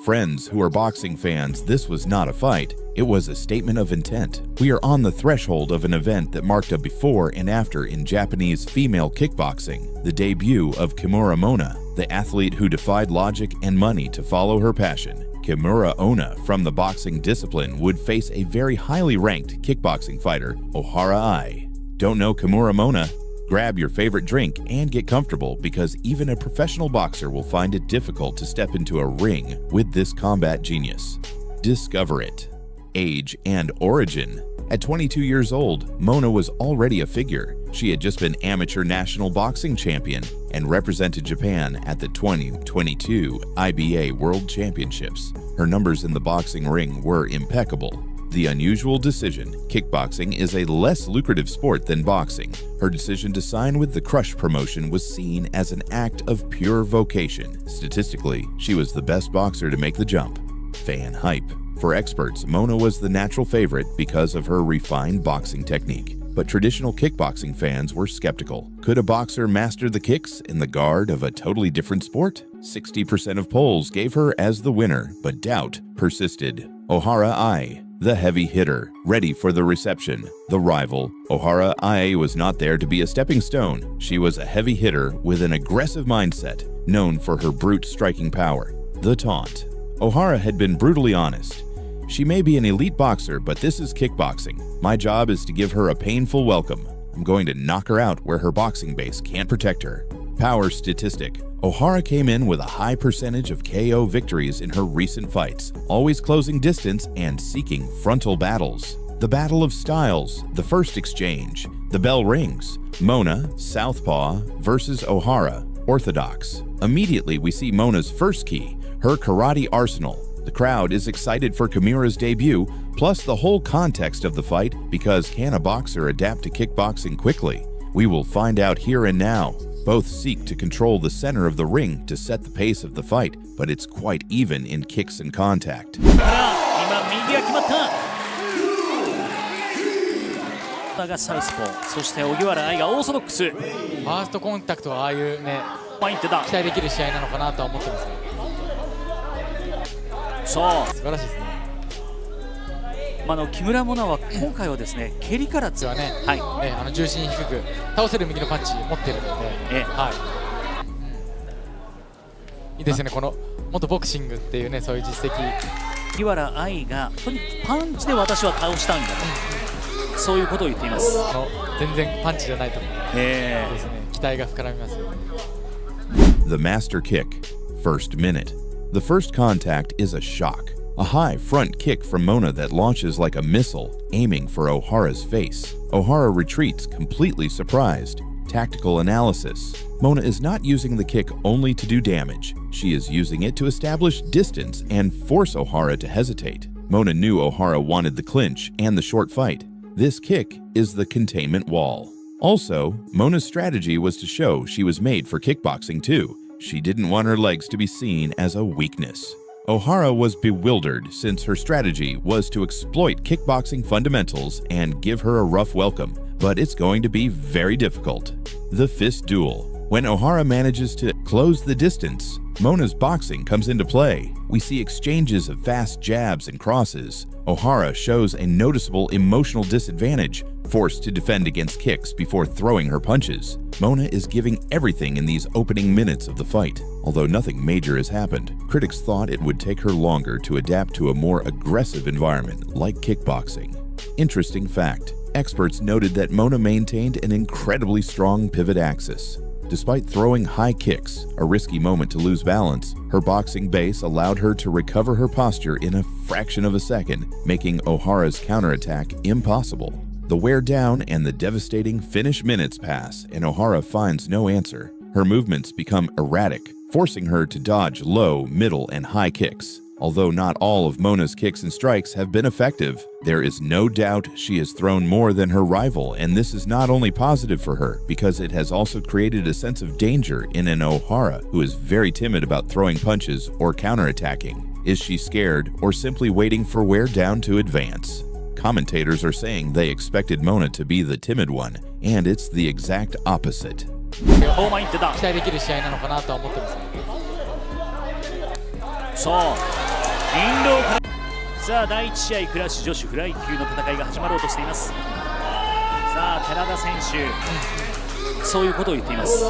Friends who are boxing fans, this was not a fight. It was a statement of intent. We are on the threshold of an event that marked a before and after in Japanese female kickboxing, the debut of Kimura Monna, the athlete who defied logic and money to follow her passion. Kimura Onna from the boxing discipline would face a very highly ranked kickboxing fighter, Ohara Aay. Don't know Kimura Monna? Grab your favorite drink and get comfortable because even a professional boxer will find it difficult to step into a ring with this combat genius. Discover it. Age and origin. At 22 years old, Monna was already a figure. She had just been amateur national boxing champion and represented Japan at the 2022 IBA World Championships. Her numbers in the boxing ring were impeccable. The unusual decision: kickboxing is a less lucrative sport than boxing. Her decision to sign with the Crush promotion was seen as an act of pure vocation. Statistically, she was the best boxer to make the jump. Fan hype. For experts, Monna was the natural favorite because of her refined boxing technique. But traditional kickboxing fans were skeptical. Could a boxer master the kicks in the guard of a totally different sport? 60% of polls gave her as the winner, but doubt persisted. Ohara Aay, the heavy hitter, ready for the reception. The rival, Ohara Aay, was not there to be a stepping stone. She was a heavy hitter with an aggressive mindset, known for her brute striking power. The taunt. Ohara had been brutally honest. She may be an elite boxer, but this is kickboxing. My job is to give her a painful welcome. I'm going to knock her out where her boxing base can't protect her. Power statistic. Ohara came in with a high percentage of KO victories in her recent fights, always closing distance and seeking frontal battles. The battle of styles, the first exchange. The bell rings. Monna, southpaw, versus Ohara, orthodox. Immediately we see Monna's first key, her karate arsenal. The crowd is excited for Kimura's debut, plus the whole context of the fight, because can a boxer adapt to kickboxing quickly? We will find out here and now. Both seek to control the center of the ring to set the pace of the fight, but it's quite even in kicks and contact. がサウスポー、そして荻原愛がオーソドックス。ファーストコンタクトはああいうね、ポイントだ。期待できる試合なのかなとは思ってます。そう。素晴らしいですね。木村モナは今回はですね、蹴りからはね、はい、重心低く倒せる右のパンチ持ってるので、はい、いいですね。この元ボクシングっていうね、そういう実績。荻原愛がとにかくパンチで私は倒したんだと、そういうことを言っています。全然パンチじゃないと思うですね。期待が膨らみますよね。The master kick. First minute. The first contact is a shock. A high front kick from Monna that launches like a missile, aiming for Ohara's face. Ohara retreats, completely surprised. Tactical analysis. Monna is not using the kick only to do damage. She is using it to establish distance and force Ohara to hesitate. Monna knew Ohara wanted the clinch and the short fight. This kick is the containment wall. Also, Monna's strategy was to show she was made for kickboxing too. She didn't want her legs to be seen as a weakness. Ohara was bewildered since her strategy was to exploit kickboxing fundamentals and give her a rough welcome, but it's going to be very difficult. The fist duel. When Ohara manages to close the distance, Monna's boxing comes into play. We see exchanges of fast jabs and crosses. Ohara shows a noticeable emotional disadvantage, forced to defend against kicks before throwing her punches. Monna is giving everything in these opening minutes of the fight. Although nothing major has happened, critics thought it would take her longer to adapt to a more aggressive environment like kickboxing. Interesting fact, experts noted that Monna maintained an incredibly strong pivot axis. Despite throwing high kicks, a risky moment to lose balance, her boxing base allowed her to recover her posture in a fraction of a second, making Ohara's counterattack impossible. The wear down and the devastating finish minutes pass, and Ohara finds no answer. Her movements become erratic, forcing her to dodge low, middle, and high kicks. Although not all of Monna's kicks and strikes have been effective, there is no doubt she has thrown more than her rival, and this is not only positive for her, because it has also created a sense of danger in an Ohara who is very timid about throwing punches or counterattacking. Is she scared or simply waiting for wear down to advance? Commentators are saying they expected Monna to be the timid one, and it's the exact opposite. 期待できる試合なのかなとは思ってます。そう。インローからさあ第1試合クラッシュ女子フライ級の戦いが始まろうとしています。さあ寺田選手そういうことを言っています。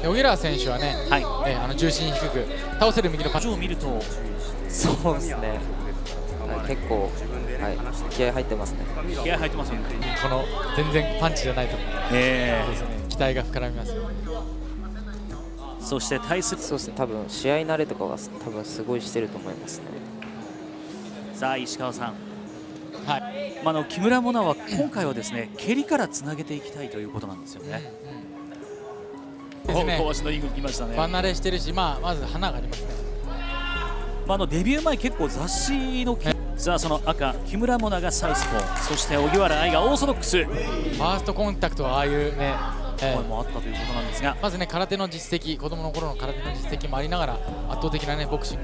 小木原選手はね、はい、重心低く倒せる右のパンチを見るとそうですね、はい、結構、はい、気合入ってますね。気合入ってますよね。この全然パンチじゃないところですね、期待が膨らみます。そして対するそうですね、多分試合慣れとかは多分すごいしてると思いますね。さあ石川さん、はい、木村モナは今回はですね蹴りからつなげていきたいということなんですよね。ですね、小足のイング来ましたね。離れしてるし、まず花がありますね。デビュー前結構雑誌のさあその赤木村モナがサウスポー、そして荻原愛がオーソドックス。ファーストコンタクトはああいうね声もあったということなんですが、まずね空手の実績、子供の頃の空手の実績もありながら圧倒的なねボクシング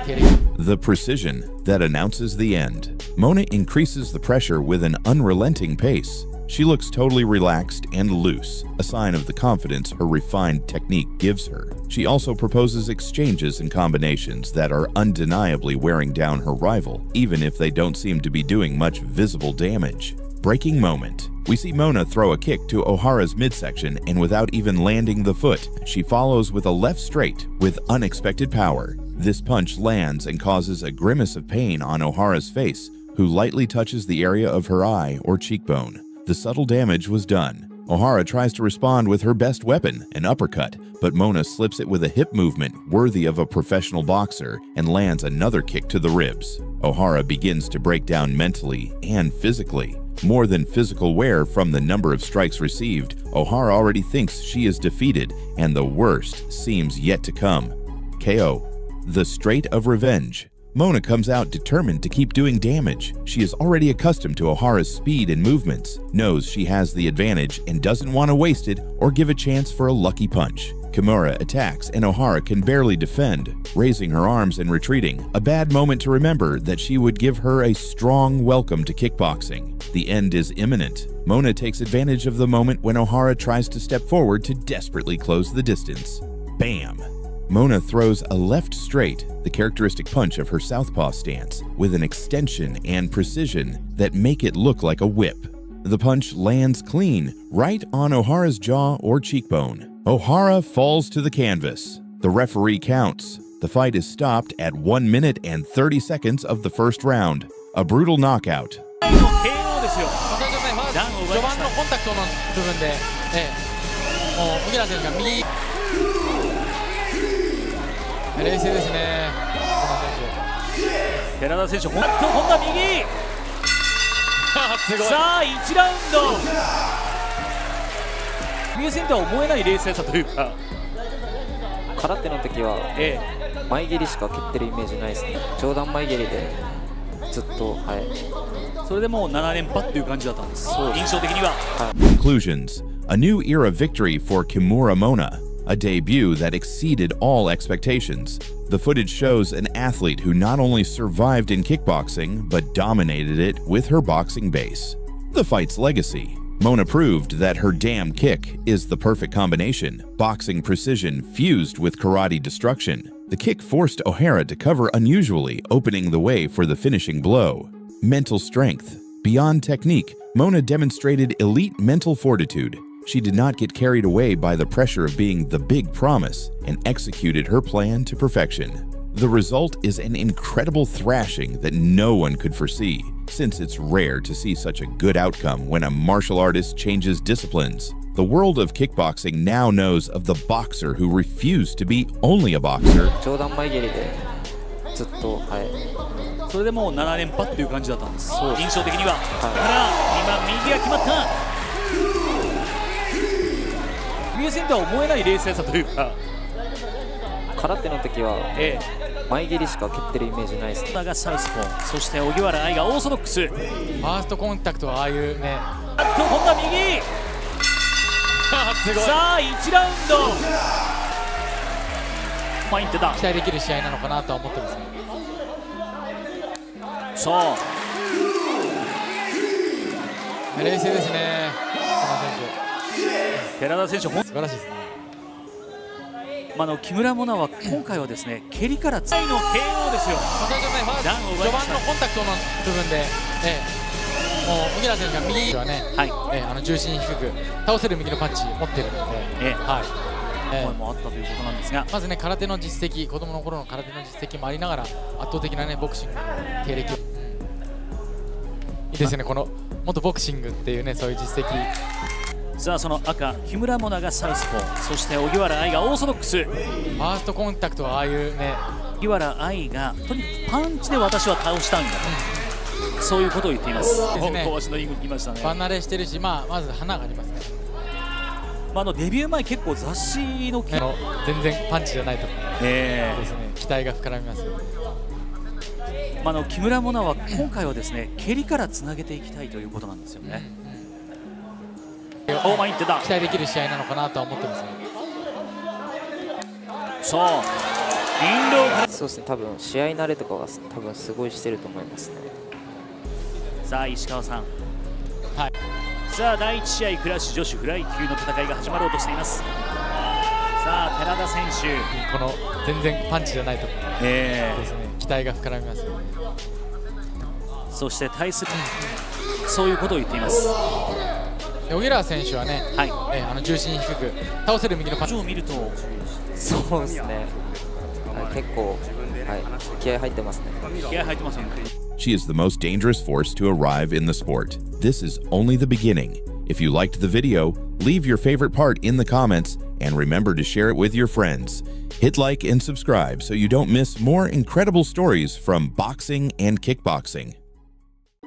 経歴。The precision that announces the end. Monna increases the pressure with an unrelenting pace. She looks totally relaxed and loose, a sign of the confidence her refined technique gives her. She also proposes exchanges and combinations that are undeniably wearing down her rival, even if they don't seem to be doing much visible damage. Breaking moment. We see Monna throw a kick to Ohara's midsection, and without even landing the foot, she follows with a left straight with unexpected power. This punch lands and causes a grimace of pain on Ohara's face, who lightly touches the area of her eye or cheekbone. The subtle damage was done. Ohara tries to respond with her best weapon, an uppercut, but Monna slips it with a hip movement worthy of a professional boxer and lands another kick to the ribs. Ohara begins to break down mentally and physically. More than physical wear from the number of strikes received, Ohara already thinks she is defeated, and the worst seems yet to come. KO. The Strait of Revenge. Monna comes out determined to keep doing damage. She is already accustomed to Ohara's speed and movements, knows she has the advantage, and doesn't want to waste it or give a chance for a lucky punch. Kimura attacks and Ohara can barely defend, raising her arms and retreating, a bad moment to remember that she would give her a strong welcome to kickboxing. The end is imminent. Monna takes advantage of the moment when Ohara tries to step forward to desperately close the distance. Bam! Monna throws a left straight, the characteristic punch of her southpaw stance, with an extension and precision that make it look like a whip. The punch lands clean, right on Ohara's jaw or cheekbone. Ohara falls to the canvas. The referee counts. The fight is stopped at 1 minute and 30 seconds of the first round. A brutal knockout. 序盤のコンタクトの部分で、もう荻原選手が右。冷静ですね、寺田選手、今度は右さあ1ラウンド右戦とは思えない冷静さというか、空手の時は前蹴りしか蹴ってるイメージないですね。上段前蹴りでずっと、それでもう7連覇っていう感じだったんです、印象的には。Conclusions. A new era victory for Kimura Monna. A debut that exceeded all expectations. The footage shows an athlete who not only survived in kickboxing, but dominated it with her boxing base. The fight's legacy. Monna proved that her damn kick is the perfect combination, boxing precision fused with karate destruction. The kick forced Ohara to cover unusually, opening the way for the finishing blow. Mental strength. Beyond technique, Monna demonstrated elite mental fortitude. She did not get carried away by the pressure of being the big promise and executed her plan to perfection. The result is an incredible thrashing that no one could foresee, since it's rare to see such a good outcome when a martial artist changes disciplines. The world of kickboxing now knows of the boxer who refused to be only a boxer. 上段前蹴りでずっと、それでもう7連覇っていう感じだったんです、印象的には。だから今右が決まった。右戦とは思えない冷静さというか、空手の時は前蹴りしか蹴ってるイメージないです。がサウスポー、そして荻原愛がオーソドックス。ファーストコンタクトはああいうね。今度は右さあ1ラウンド前に出た。期待できる試合なのかなとは思ってますね。そう冷静ですね、寺田選手、素晴らしいですね。木村モナは今回はですね、蹴りから最後の KO ですよ。最初ね、ダウンを奪いました。序盤のコンタクトの部分で、もう荻原選手が右はね、重心低く倒せる右のパンチ持ってるので、声もあったということなんですが、まずね、空手の実績、子供の頃の空手の実績もありながら圧倒的なね、ボクシングの経歴、いいですよね、この元ボクシングっていうね、そういう実績。さあその赤、木村モナがサウスポー、そして荻原愛がオーソドックス。ファーストコンタクトはああいうね、荻原愛がとにかくパンチで私は倒したんだと、そういうことを言っています。ですね、小足のリングに来ましたね。離れしてるし、まず花がありますね。デビュー前結構雑誌の全然パンチじゃないとですね、期待が膨らみますよ。木村モナは今回はですね、蹴りからつなげていきたいということなんですよね。期待できる試合なのかなとは思ってますね。そう、インローからそうですね、多分試合慣れとかは多分すごいしてると思いますね。さあ石川さん、はい、さあ第1試合クラッシュ女子フライ級の戦いが始まろうとしています。さあ寺田選手、この全然パンチじゃないとですね、期待が膨らみますよ。そして対する、そういうことを言っています。荻原選手はね、重心低く倒せる右のパンチを見ると、そうですね、結構、気合入ってますね。気合入ってますよね。She is the most dangerous force to arrive in the sport. This is only the beginning. If you liked the video, leave your favorite part in the comments and remember to share it with your friends. Hit like and subscribe so you don't miss more incredible stories from boxing and kickboxing.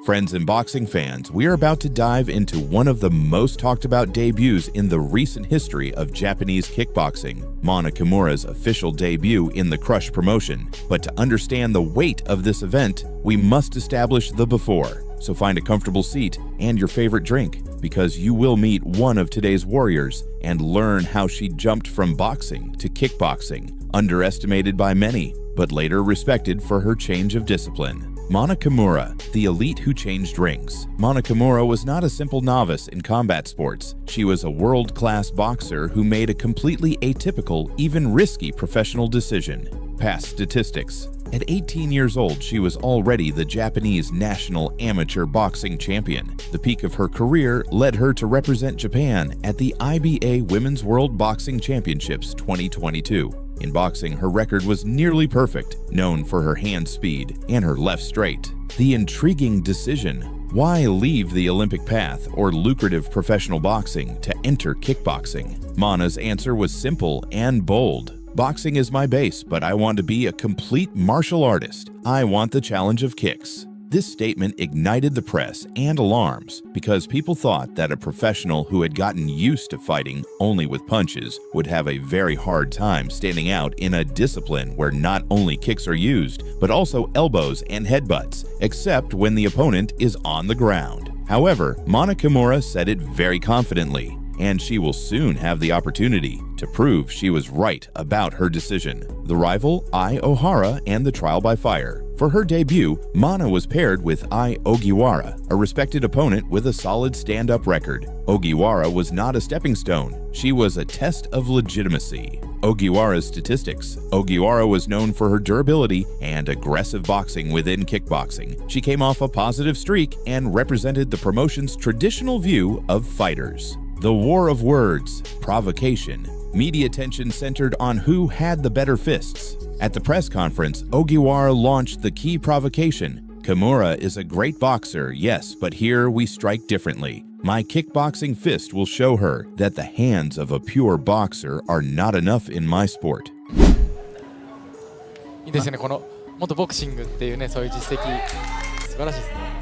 Friends and boxing fans, we are about to dive into one of the most talked about debuts in the recent history of Japanese kickboxing, Monna Kimura's official debut in the Crush promotion. But to understand the weight of this event, we must establish the before. So find a comfortable seat and your favorite drink, because you will meet one of today's warriors and learn how she jumped from boxing to kickboxing, underestimated by many, but later respected for her change of discipline. Monna Kimura, the elite who changed rings. Monna Kimura was not a simple novice in combat sports. She was a world-class boxer who made a completely atypical, even risky professional decision. Past statistics. At 18 years old, she was already the Japanese national amateur boxing champion. The peak of her career led her to represent Japan at the IBA Women's World Boxing Championships 2022. In boxing, her record was nearly perfect, known for her hand speed and her left straight. The intriguing decision: why leave the Olympic path or lucrative professional boxing to enter kickboxing? Monna's answer was simple and bold. Boxing is my base, but I want to be a complete martial artist. I want the challenge of kicks. This statement ignited the press and alarms because people thought that a professional who had gotten used to fighting only with punches would have a very hard time standing out in a discipline where not only kicks are used, but also elbows and headbutts, except when the opponent is on the ground. However, Monna Kimura said it very confidently, and she will soon have the opportunity to prove she was right about her decision. The rival, Ai Ohara, and the trial by fire. For her debut, Monna was paired with Ai Ogiwara, a respected opponent with a solid stand-up record. Ogiwara was not a stepping stone. She was a test of legitimacy. Ogiwara's statistics. Ogiwara was known for her durability and aggressive boxing within kickboxing. She came off a positive streak and represented the promotion's traditional view of fighters. The war of words, provocation, media attention centered on who had the better fists. At the press conference, Ogiwara launched the key provocation. Kimura is a great boxer, yes, but here we strike differently. My kickboxing fist will show her that the hands of a pure boxer are not enough in my sport. いいですね、この元ボクシングっていうね、そういう実績、素晴らしいですね。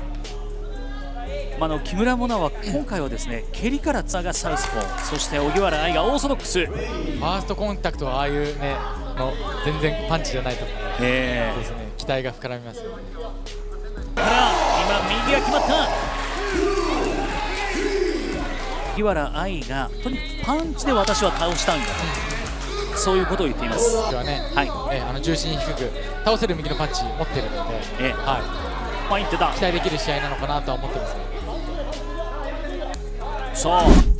木村モナは今回はですね、蹴りからつながサウスポー、そして荻原愛がオーソドックス。ファーストコンタクトはああいうね、全然パンチじゃないとですね、期待が膨らみますよね。から今右が決まった。荻原愛がとにかくパンチで私は倒したんだと、そういうことを言っています。はね、重心低く倒せる右のパンチ持ってるので、期待できる試合なのかなとは思ってますね。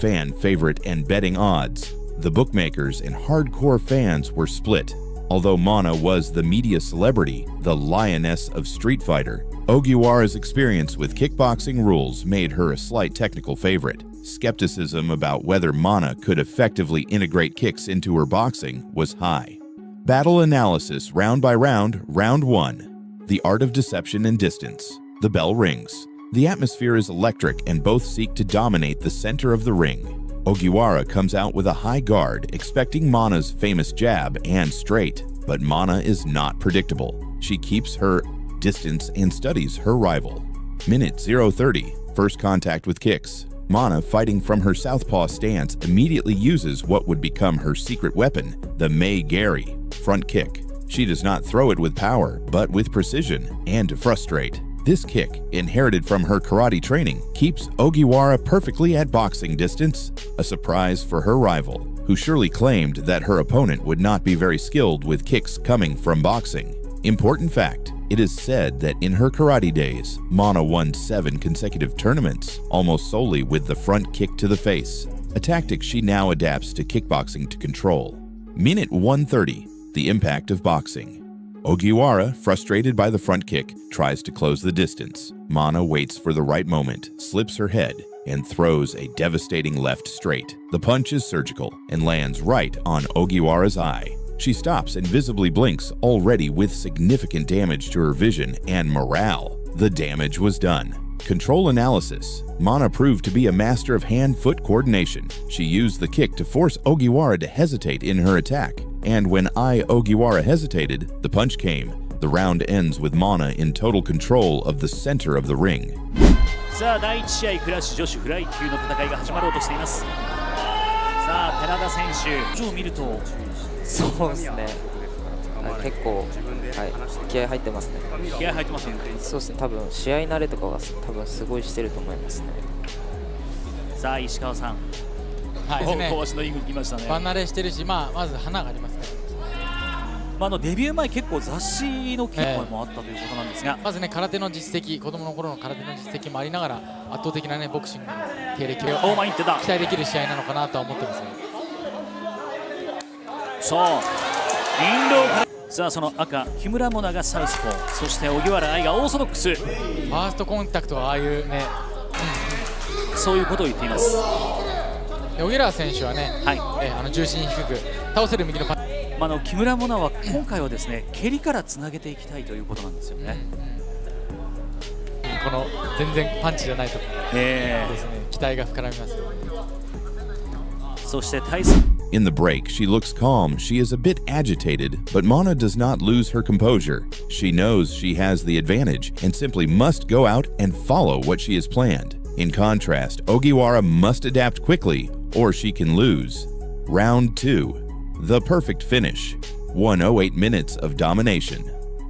Fan favorite and betting odds. The bookmakers and hardcore fans were split. Although Monna was the media celebrity, the lioness of Street Fighter, Ogiwara's experience with kickboxing rules made her a slight technical favorite. Skepticism about whether Monna could effectively integrate kicks into her boxing was high. Battle analysis round by round, round 1. The art of deception and distance. The bell rings. The atmosphere is electric and both seek to dominate the center of the ring. Ogiwara comes out with a high guard, expecting Monna's famous jab and straight. But Monna is not predictable. She keeps her distance and studies her rival. Minute 0:30, first contact with kicks. Monna, fighting from her southpaw stance, immediately uses what would become her secret weapon, the Mai-Geri, front kick. She does not throw it with power, but with precision and to frustrate. This kick, inherited from her karate training, keeps Ogiwara perfectly at boxing distance, a surprise for her rival, who surely claimed that her opponent would not be very skilled with kicks coming from boxing. Important fact, it is said that in her karate days, Monna won 7 consecutive tournaments, almost solely with the front kick to the face, a tactic she now adapts to kickboxing to control. Minute 1:30, the impact of boxing. Ogiwara, frustrated by the front kick, tries to close the distance. Monna waits for the right moment, slips her head, and throws a devastating left straight. The punch is surgical and lands right on Ogiwara's eye. She stops and visibly blinks, already with significant damage to her vision and morale. The damage was done. Control analysis. Monna proved to be a master of hand-foot coordination. She used the kick to force Ogiwara to hesitate in her attack. And when Ogiwara hesitated, the punch came. The round ends with Monna in total control of the center of the ring. さあ第1試合クラッシュ女子フライ級の戦いが始まろうとしています。さあ寺田選手を見るとそうですね、結構、気合入ってますね。気合入ってますね。そうですね、多分試合慣れとかが多分すごいしてると思いますね。さあ石川さん、はいですね、小足のいい動き来ましたね。離れしてるし、まず花がありますね。デビュー前結構雑誌の稽古もあったということなんですが、まずね空手の実績、子供の頃の空手の実績もありながら圧倒的なねボクシングの経歴を期待できる試合なのかなとは思ってますね。そうインローからさあその赤木村モナがサウスポー、そして荻原愛がオーソドックス。ファーストコンタクトはああいうね、そういうことを言っています。荻原選手はね、重心低く倒せる右のパンチ。木村モナは今回はですね蹴りからつなげていきたいということなんですよね。この全然パンチじゃないところですね、期待が膨らみます。そして対戦 In the break, she looks calm. She is a bit agitated, but Monna does not lose her composure. She knows she has the advantage and simply must go out and follow what she has planned. In contrast, Ogiwara must adapt quickly or she can lose. Round 2. The perfect finish. 108 minutes of domination.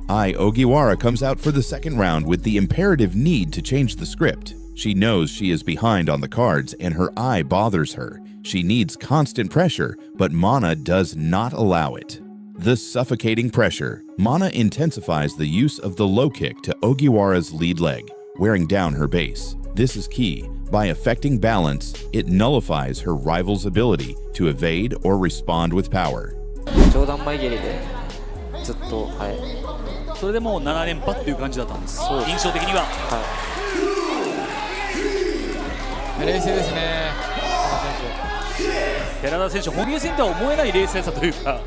Ogiwara comes out for the second round with the imperative need to change the script. She knows she is behind on the cards and her eye bothers her. She needs constant pressure, but Monna does not allow it. The suffocating pressure, Monna intensifies the use of the low kick to Ogiwara's lead leg, wearing down her base. This is key. By affecting balance, it nullifies her rival's ability to evade or respond with power. 上段前蹴りでずっと、それでもう7連覇っていう感じだったんです。印象的には、冷静ですね。寺田選手、本気戦とは思えない冷静さというか、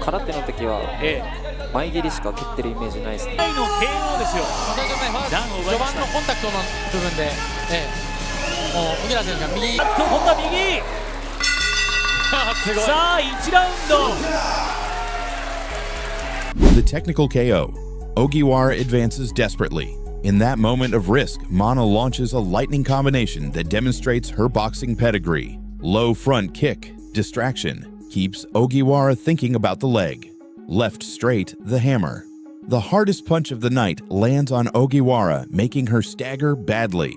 空手の時は、前蹴りしか蹴ってるイメージないですね。の KO ですよ。序盤のコンタクトの部分で、もう荻原選手が右。今度は右。すごい。さあ1ラウンド。The technical KO. Ogiwara advances desperately. In that moment of risk, Monna launches a lightning combination that demonstrates her boxing pedigree. Low front kick, distraction, keeps Ogiwara thinking about the leg. Left straight, the hammer. The hardest punch of the night lands on Ogiwara, making her stagger badly.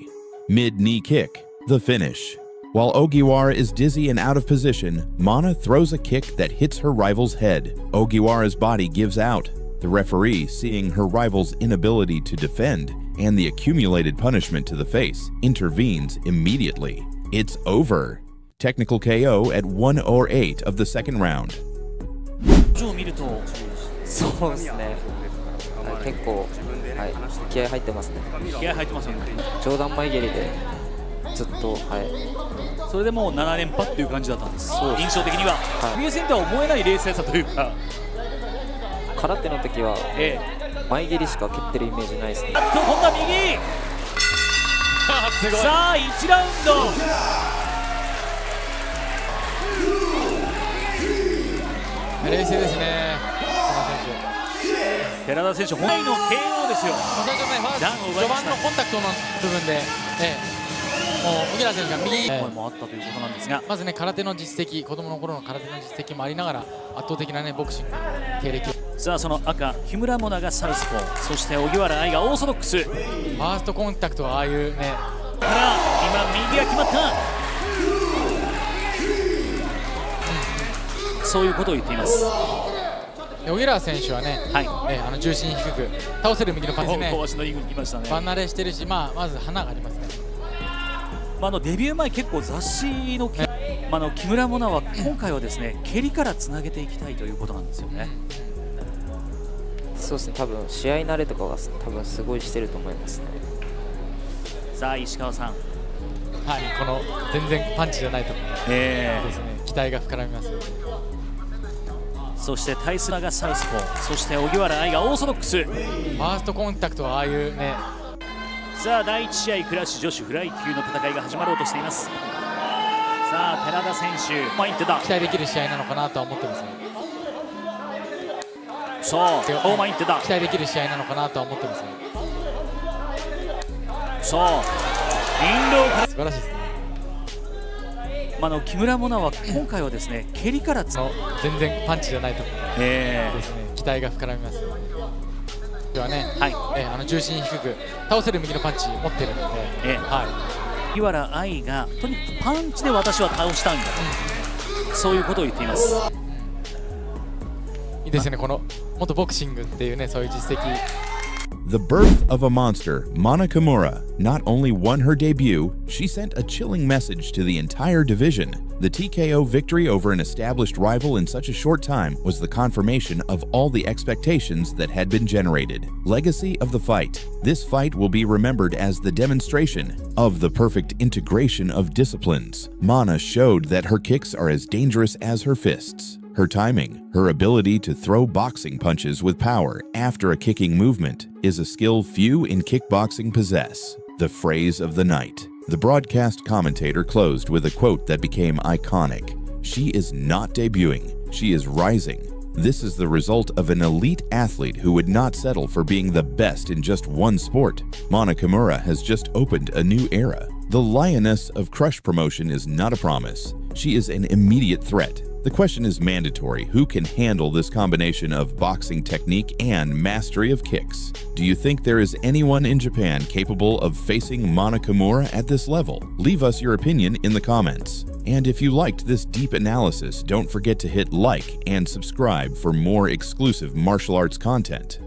Mid-knee kick, the finish. While Ogiwara is dizzy and out of position, Monna throws a kick that hits her rival's head. Ogiwara's body gives out. The referee, seeing her rival's inability to defend and the accumulated punishment to the face, intervenes immediately. It's over. Technical KO at 1 or 8 of the second round. 表情を見るとそうですね、結構、気合入ってますね。気合入ってますよね。冗談前蹴りでずっと、それでもう7連覇っていう感じだったんです。そうです印象的には、冬戦とは思えない冷静さというか、空手の時は、前蹴りしか蹴ってるイメージないですね。今度は右すごい。さあ1ラウンド冷静ですね、寺田選手、本来の KO ですよ。最初ね、序盤のコンタクトの部分で、もう荻原選手が右、声もあったということなんですが、まずね、空手の実績、子供の頃の空手の実績もありながら、圧倒的なね、ボクシング経歴。さあその赤、木村モナがサウスポー、そして荻原愛がオーソドックス。ファーストコンタクトはああいうね、から今右が決まった、そういうことを言っています。荻原選手はね、重心低く倒せる右のパンチね、小足のイングに来ましたね。バン慣れしてるし、まず花がありますね。デビュー前結構雑誌の、木村モナは今回はですね、蹴りからつなげていきたいということなんですよね。そうですね、多分試合慣れとかが多分すごいしてると思いますね。さあ石川さん、この全然パンチじゃないところですね、期待が膨らみますよね。そして対するがサウスポー、そして荻原愛がオーソドックス。ファーストコンタクトはああいうね。さあ第1試合クラッシュ女子フライ級の戦いが始まろうとしています。さあ寺田選手、前に出た、期待できる試合なのかなとは思ってますね。そう前に出た、期待できる試合なのかなとは思ってますね。そうインローから素晴らしいですね。木村モナは今回はですね、蹴りから全然パンチじゃないところですね、期待が膨らみますよね。ではね、重心低く倒せる右のパンチ持ってるので、荻原愛がとにかくパンチで私は倒したんだと、そういうことを言っています。いいですね、この元ボクシングっていうね、そういう実績。The birth of a monster, Monna Kimura, not only won her debut, she sent a chilling message to the entire division. The TKO victory over an established rival in such a short time was the confirmation of all the expectations that had been generated. Legacy of the fight. This fight will be remembered as the demonstration of the perfect integration of disciplines. Monna showed that her kicks are as dangerous as her fists. Her timing, her ability to throw boxing punches with power after a kicking movement, is a skill few in kickboxing possess. The phrase of the night. The broadcast commentator closed with a quote that became iconic. She is not debuting, she is rising. This is the result of an elite athlete who would not settle for being the best in just one sport. Monna Kimura has just opened a new era. The lioness of Crush promotion is not a promise. She is an immediate threat. The question is mandatory: who can handle this combination of boxing technique and mastery of kicks? Do you think there is anyone in Japan capable of facing Monna Kimura at this level? Leave us your opinion in the comments. And if you liked this deep analysis, don't forget to hit like and subscribe for more exclusive martial arts content.